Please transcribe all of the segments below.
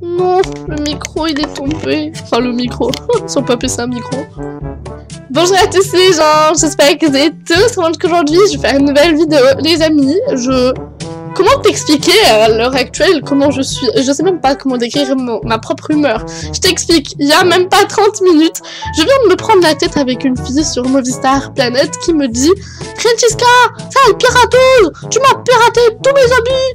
Non, le micro il est tombé. Enfin le micro, son papa c'est un micro. Bonjour à tous les gens, j'espère que vous allez tous. Aujourd'hui je vais faire une nouvelle vidéo. Les amis, comment t'expliquer à l'heure actuelle comment je suis? Je sais même pas comment décrire ma propre humeur. Je t'explique, il y a même pas 30 minutes, je viens de me prendre la tête avec une fille sur Movistar Planet qui me dit Francesca, sale pirateuse, tu m'as piraté tous mes habits.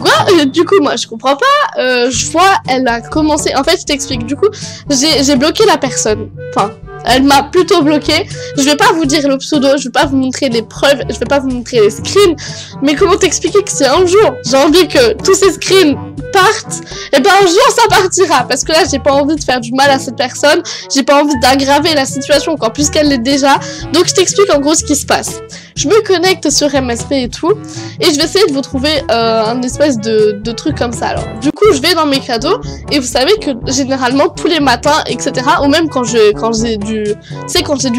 Quoi? Du coup, moi, je comprends pas. Je vois, elle a commencé. En fait, je t'explique. Du coup, j'ai bloqué la personne. Enfin, elle m'a plutôt bloqué. Je vais pas vous dire le pseudo, je vais pas vous montrer les preuves, je vais pas vous montrer les screens. Mais comment t'expliquer que c'est un jour j'ai envie que tous ces screens partent, et ben un jour ça partira. Parce que là, j'ai pas envie de faire du mal à cette personne. J'ai pas envie d'aggraver la situation encore plus qu'elle l'est déjà. Donc, je t'explique en gros ce qui se passe. Je me connecte sur MSP et tout, et je vais essayer de vous trouver un espèce de truc comme ça. Alors, du coup, je vais dans mes cadeaux, et vous savez que généralement tous les matins, etc., ou même quand j'ai du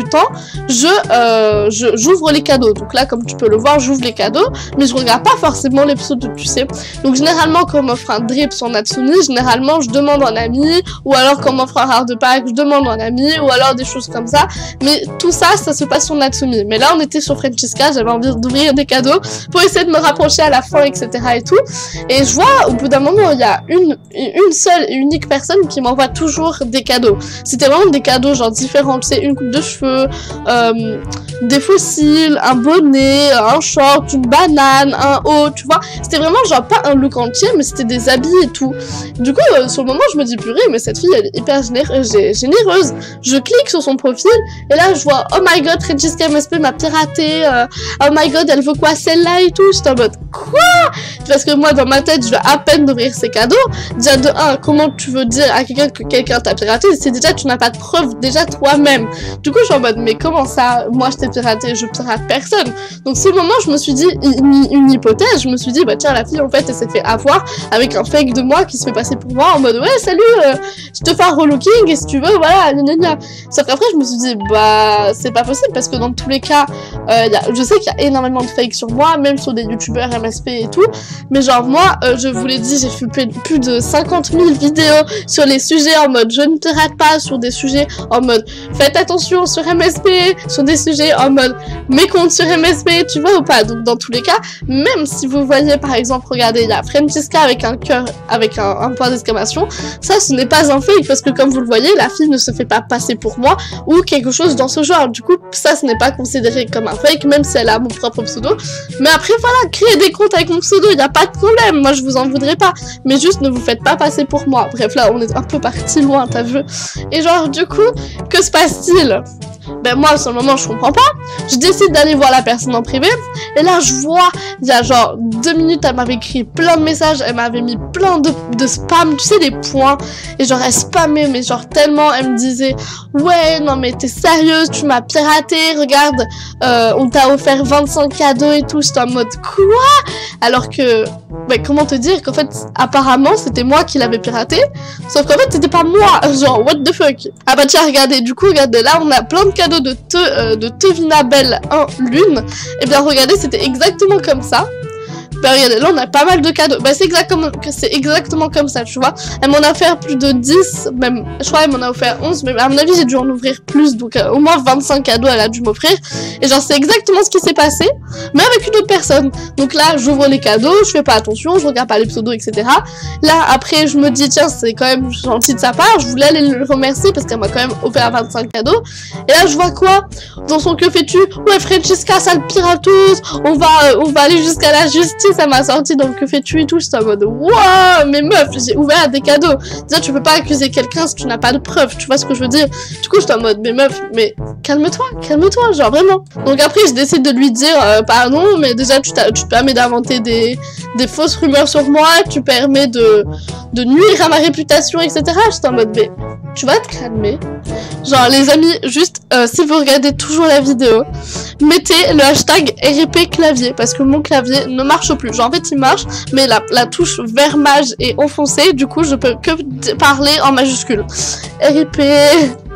temps, j'ouvre les cadeaux. Donc là, comme tu peux le voir, j'ouvre les cadeaux, mais je regarde pas forcément les pseudos, tu sais. Donc généralement, quand on m'offre un drip sur Natsumi, généralement je demande un ami, ou alors quand on m'offre un hard pack, je demande un ami, ou alors des choses comme ça. Mais tout ça, ça se passe sur Natsumi. Mais là, on était sur Francesca, j'avais envie d'ouvrir des cadeaux pour essayer de me rapprocher à la fin, etc. et tout. Et je vois, au bout d'un moment, il y a une seule et unique personne qui m'envoie toujours des cadeaux. C'était vraiment des cadeaux genre différents, tu sais, une coupe de cheveux, des fossiles, un bonnet, un short, une banane, un haut, tu vois. C'était vraiment genre pas un look entier, mais c'était des habits et tout. Du coup, sur le moment, je me dis purée, mais cette fille, elle est hyper généreuse. Je clique sur son profil, et là, je vois, oh my god, Francesca MSP m'a piraté, oh my god, elle veut quoi celle-là et tout. J'étais en mode, quoi? Parce que moi, dans ma tête, je vais à peine d'ouvrir ses cadeaux. Déjà, de 1, comment tu veux dire à quelqu'un que quelqu'un t'a piraté? C'est déjà, tu n'as pas de preuve, déjà toi-même. Du coup, je suis en mode, mais comment ça? Moi, je t'ai piraté, je pirate personne. Donc, c'est le moment, je me suis dit, une hypothèse, je me suis dit, bah tiens, la fille, en fait, elle s'est fait avoir avec un fake de moi qui se fait passer pour moi en mode, ouais, salut, je te fais un relooking, et si tu veux, voilà, gna. Sauf qu'après, je me suis dit, bah, c'est pas possible, parce que dans tous les cas, je sais qu'il y a énormément de fake sur moi, même sur des youtubeurs MSP et tout, mais genre, moi, je vous l'ai dit, j'ai fait plus de 50 000 vidéos sur les sujets en mode, je ne pirate pas, sur des sujets en mode, faites attention sur MSP, sur des sujets en mode, mes comptes sur MSP, tu vois ou pas? Donc, dans tous les cas, même si vous voyez, par exemple, regardez, il y a Francesca avec un cœur, avec un point d'exclamation, ça, ce n'est pas un fake, parce que comme vous le voyez, la fille ne se fait pas passer pour moi, ou quelque chose dans ce genre. Du coup, ça, ce n'est pas considéré comme un fake, même si elle a mon propre pseudo. Mais après, voilà, créer des comptes avec mon pseudo, il n'y a pas de problème, moi, je vous en voudrais pas. Mais juste, ne vous faites pas passer pour moi. Bref, là, on est un peu parti loin, t'as vu? Et genre, du coup, que se passe-t-il? Ben moi, sur le moment, je comprends pas. Je décide d'aller voir la personne en privé. Et là, je vois, il y a genre 2 minutes, elle m'avait écrit plein de messages. Elle m'avait mis plein de spam, tu sais, des points. Et genre, elle spammait, mais genre tellement, elle me disait, ouais, non mais t'es sérieuse, tu m'as piraté, regarde, on t'a offert 25 cadeaux et tout. J'étais en mode, quoi? Alors que, ben comment te dire qu'en fait, apparemment, c'était moi qui l'avais piraté. Sauf qu'en fait, c'était pas moi. Genre, what the fuck? Ah bah tiens, regardez, du coup, regardez, là, on a plein de cadeaux de Tevina Belle 1 Lune. Et bien regardez, c'était exactement comme ça. Ben regardez, là on a pas mal de cadeaux. Ben c'est exactement comme ça, tu vois. Elle m'en a offert plus de 10, même, je crois qu'elle m'en a offert 11, mais à mon avis j'ai dû en ouvrir plus, donc au moins 25 cadeaux elle a dû m'offrir. Et genre c'est exactement ce qui s'est passé, mais avec une autre personne. Donc là j'ouvre les cadeaux, je fais pas attention, je regarde pas les pseudos, etc. Là après je me dis tiens c'est quand même gentil de sa part, je voulais aller le remercier parce qu'elle m'a quand même offert 25 cadeaux. Et là je vois quoi? Dans son que fais-tu? Ouais Francesca, sale pirateuse, on va aller jusqu'à la justice. Ça m'a sorti dans le que fais-tu et tout, j'étais en mode waouh, mais meuf, j'ai ouvert des cadeaux. Déjà, tu peux pas accuser quelqu'un si tu n'as pas de preuves, tu vois ce que je veux dire. Du coup, j'étais en mode, mais meuf, mais calme-toi, genre vraiment. Donc après, je décide de lui dire, pardon, mais déjà, tu permets d'inventer des fausses rumeurs sur moi, tu permets de nuire à ma réputation, etc. J'étais en mode, mais tu vas te calmer. Genre, les amis, juste, si vous regardez toujours la vidéo, mettez le hashtag RIP clavier, parce que mon clavier ne marche plus. Genre, en fait, il marche, mais la touche vert mage est enfoncée, du coup, je peux que parler en majuscule. RIP.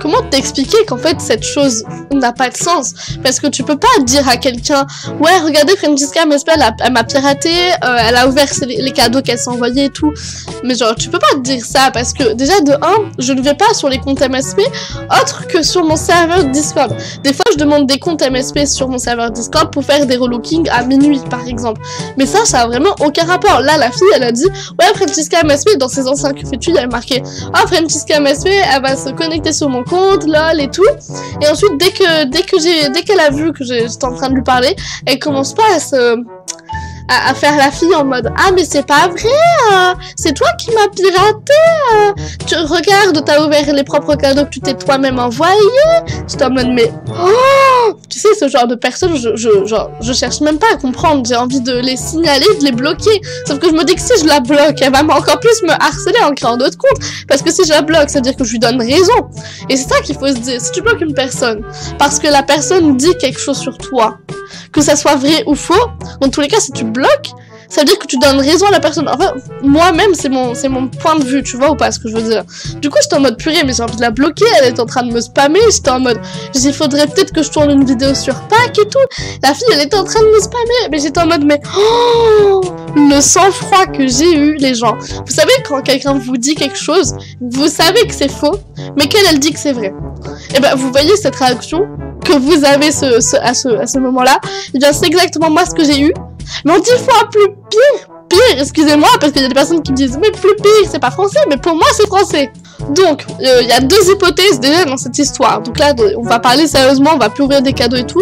comment t'expliquer qu'en fait cette chose n'a pas de sens? Parce que tu peux pas dire à quelqu'un, ouais, regardez, Francisca MSP, elle m'a piraté, elle a ouvert les cadeaux qu'elle s'est envoyés et tout. Mais genre, tu peux pas dire ça parce que déjà de 1, je ne vais pas sur les comptes MSP autre que sur mon serveur Discord. Des fois, je demande des comptes MSP sur mon serveur Discord pour faire des relookings à minuit, par exemple. Mais ça a vraiment aucun rapport. Là, la fille, elle a dit, ouais, Francisca MSP, dans ses anciens QFETU, il y avait marqué, ah, Francisca MSP, elle va se connecter sur mon compte, lol, et tout. Et ensuite, dès qu'elle a vu que j'étais en train de lui parler, elle commence pas à faire la fille en mode, ah mais c'est pas vrai, c'est toi qui m'as piraté, tu regardes, t'as ouvert les propres cadeaux que tu t'es toi-même envoyé. J'étais en mode, mais oh, tu sais, ce genre de personnes, je cherche même pas à comprendre, j'ai envie de les signaler, de les bloquer, sauf que je me dis que si je la bloque, elle va encore plus me harceler en créant d'autres comptes, parce que si je la bloque, ça veut dire que je lui donne raison, et c'est ça qu'il faut se dire. Si tu bloques une personne parce que la personne dit quelque chose sur toi, que ça soit vrai ou faux, dans tous les cas, si tu bloques, ça veut dire que tu donnes raison à la personne. Enfin, moi-même, c'est mon point de vue, tu vois ou pas ce que je veux dire. Du coup, j'étais en mode purée, mais j'ai envie de la bloquer, elle est en train de me spammer, j'étais en mode, il faudrait peut-être que je tourne une vidéo sur Pâques et tout. La fille, elle était en train de me spammer, mais j'étais en mode, mais oh, le sang-froid que j'ai eu, les gens. Vous savez, quand quelqu'un vous dit quelque chose, vous savez que c'est faux, mais qu'elle, elle dit que c'est vrai. Et ben, vous voyez cette réaction que vous avez à ce moment-là, et bien c'est exactement moi ce que j'ai eu, mais en 10 fois plus pire, excusez-moi, parce qu'il y a des personnes qui me disent, mais plus pire, c'est pas français, mais pour moi c'est français. Donc, il y a 2 hypothèses déjà dans cette histoire. Donc là, on va parler sérieusement, on va plus ouvrir des cadeaux et tout.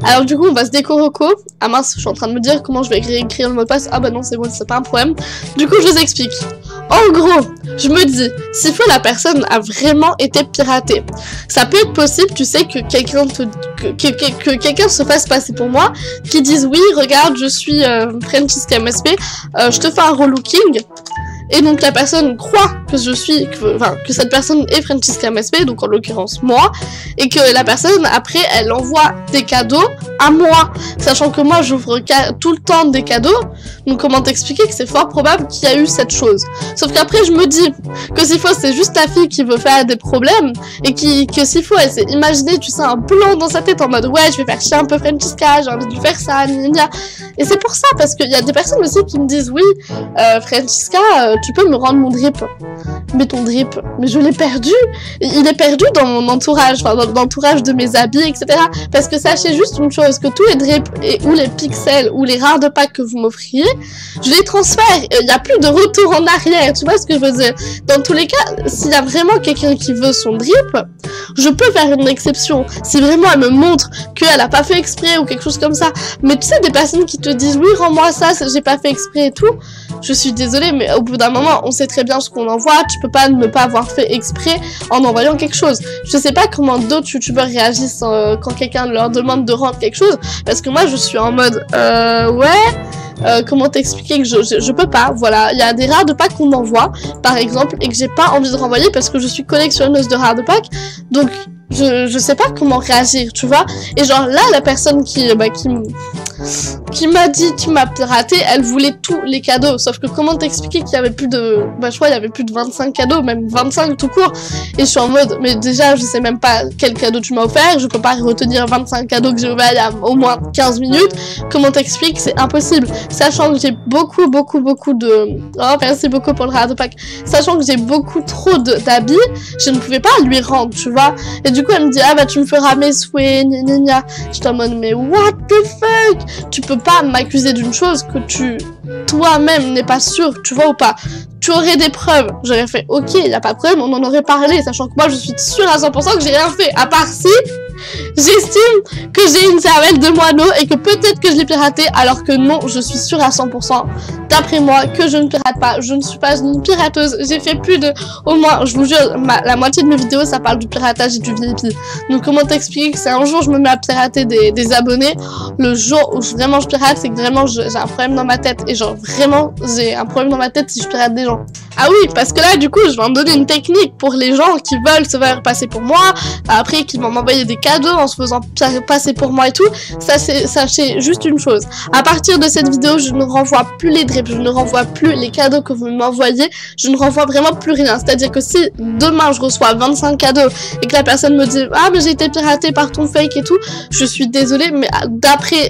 Alors du coup, on va se décoroco. Ah mince, je suis en train de me dire comment je vais écrire le mot de passe. Ah bah non, c'est bon, c'est pas un problème. Du coup, je vous explique. En gros, je me dis, s'il faut la personne a vraiment été piratée, ça peut être possible, tu sais, que quelqu'un se fasse passer pour moi, qui dise, oui, regarde, je suis Francisca MSP, je te fais un relooking. Et donc la personne croit que que cette personne est Francisca MSP, donc en l'occurrence moi, et que la personne après elle envoie des cadeaux à moi, sachant que moi j'ouvre tout le temps des cadeaux, donc comment t'expliquer que c'est fort probable qu'il y a eu cette chose. Sauf qu'après je me dis que s'il faut c'est juste la fille qui veut faire des problèmes, et que s'il faut elle s'est imaginé, tu sais, un plan dans sa tête en mode ouais je vais faire chier un peu Francisca, j'ai envie de lui faire ça, gna. Et c'est pour ça, parce qu'il y a des personnes aussi qui me disent oui, Francisca, tu peux me rendre mon drip. Mais ton drip, mais je l'ai perdu. Il est perdu dans mon entourage, enfin dans l'entourage de mes habits, etc. Parce que sachez juste une chose, que tous les drips ou les pixels ou les rares de packs que vous m'offriez, je les transfère. Il n'y a plus de retour en arrière, tu vois ce que je veux dire. Dans tous les cas, s'il y a vraiment quelqu'un qui veut son drip, je peux faire une exception. Si vraiment elle me montre qu'elle a pas fait exprès ou quelque chose comme ça. Mais tu sais, des personnes qui te disent oui, rends-moi ça, j'ai pas fait exprès et tout. Je suis désolée, mais au bout d'un moment, on sait très bien ce qu'on envoie. Tu peux pas ne pas avoir fait exprès en envoyant quelque chose. Je sais pas comment d'autres youtubeurs réagissent quand quelqu'un leur demande de rendre quelque chose. Parce que moi, je suis en mode, ouais, comment t'expliquer que je peux pas, voilà. Il y a des rares de packs qu'on m'envoie, par exemple, et que j'ai pas envie de renvoyer parce que je suis collectionneuse de rares de packs. Donc, je sais pas comment réagir, tu vois. Et genre là, la personne qui m'a dit tu m'as piraté, elle voulait tous les cadeaux. Sauf que comment t'expliquer qu'il y avait plus de, je crois il y avait plus de 25 cadeaux, même 25 tout court. Et je suis en mode, mais déjà je sais même pas quel cadeau tu m'as offert, je peux pas retenir 25 cadeaux que j'ai ouverts il y a au moins 15 minutes. Comment t'expliques, c'est impossible. Sachant que j'ai beaucoup de, oh merci beaucoup pour le rare de pack. Sachant que j'ai beaucoup trop d'habits, je ne pouvais pas lui rendre, tu vois. Et du coup elle me dit ah bah tu me feras mes souhaits, gna. J'étais en mode mais what the fuck, tu peux pas m'accuser d'une chose que tu toi-même n'es pas sûr, tu vois ou pas. Tu aurais des preuves, j'aurais fait ok, y a pas de problème, on en aurait parlé, sachant que moi je suis sûre à 100% que j'ai rien fait, à part si j'estime que j'ai une cervelle de moineau et que peut-être que je l'ai piraté, alors que non, je suis sûre à 100%, d'après moi, que je ne pirate pas. Je ne suis pas une pirateuse. J'ai fait plus de, au moins, je vous jure, la moitié de mes vidéos, ça parle du piratage et du VIP. Donc comment t'expliquer que c'est un jour je me mets à pirater des abonnés, le jour où vraiment je pirate, c'est que vraiment j'ai un problème dans ma tête. Et genre vraiment, j'ai un problème dans ma tête si je pirate des gens. Ah oui, parce que là, du coup, je vais en donner une technique pour les gens qui veulent se faire passer pour moi, après qui vont m'envoyer des cadeaux en se faisant passer pour moi et tout. Sachez juste une chose. À partir de cette vidéo, je ne renvoie plus les drips, je ne renvoie plus les cadeaux que vous m'envoyez, je ne renvoie vraiment plus rien. C'est-à-dire que si demain je reçois 25 cadeaux et que la personne me dit « Ah, mais j'ai été piratée par ton fake et tout », je suis désolée, mais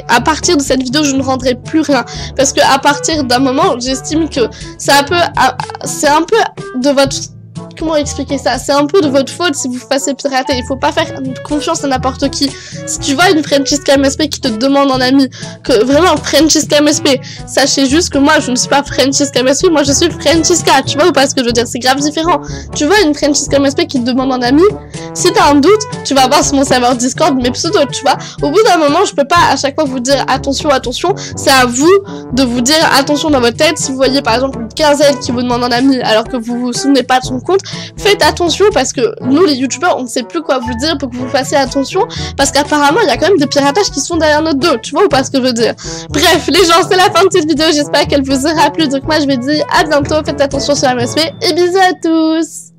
à partir de cette vidéo, je ne rendrai plus rien. Parce que à partir d'un moment, j'estime que c'est un peu de votre... Comment expliquer ça? C'est un peu de votre faute si vous vous passez pirater. Il faut pas faire confiance à n'importe qui. Si tu vois une Francesca MSP qui te demande en ami, que vraiment Francesca MSP, sachez juste que moi je ne suis pas Francesca MSP, moi je suis Francesca. Tu vois ou pas ce que je veux dire? C'est grave différent. Tu vois une Francesca MSP qui te demande en ami, si t'as un doute, tu vas voir sur mon serveur Discord mes pseudos, tu vois. Au bout d'un moment, je peux pas à chaque fois vous dire attention, attention. C'est à vous de vous dire attention dans votre tête. Si vous voyez par exemple une quinzaine qui vous demande en ami alors que vous vous souvenez pas de son compte, faites attention parce que nous les youtubeurs on ne sait plus quoi vous dire pour que vous fassiez attention parce qu'apparemment il y a quand même des piratages qui sont derrière notre dos, tu vois ou pas ce que je veux dire. Bref les gens, c'est la fin de cette vidéo, j'espère qu'elle vous aura plu, donc moi je vais dire à bientôt, faites attention sur la MSP et bisous à tous.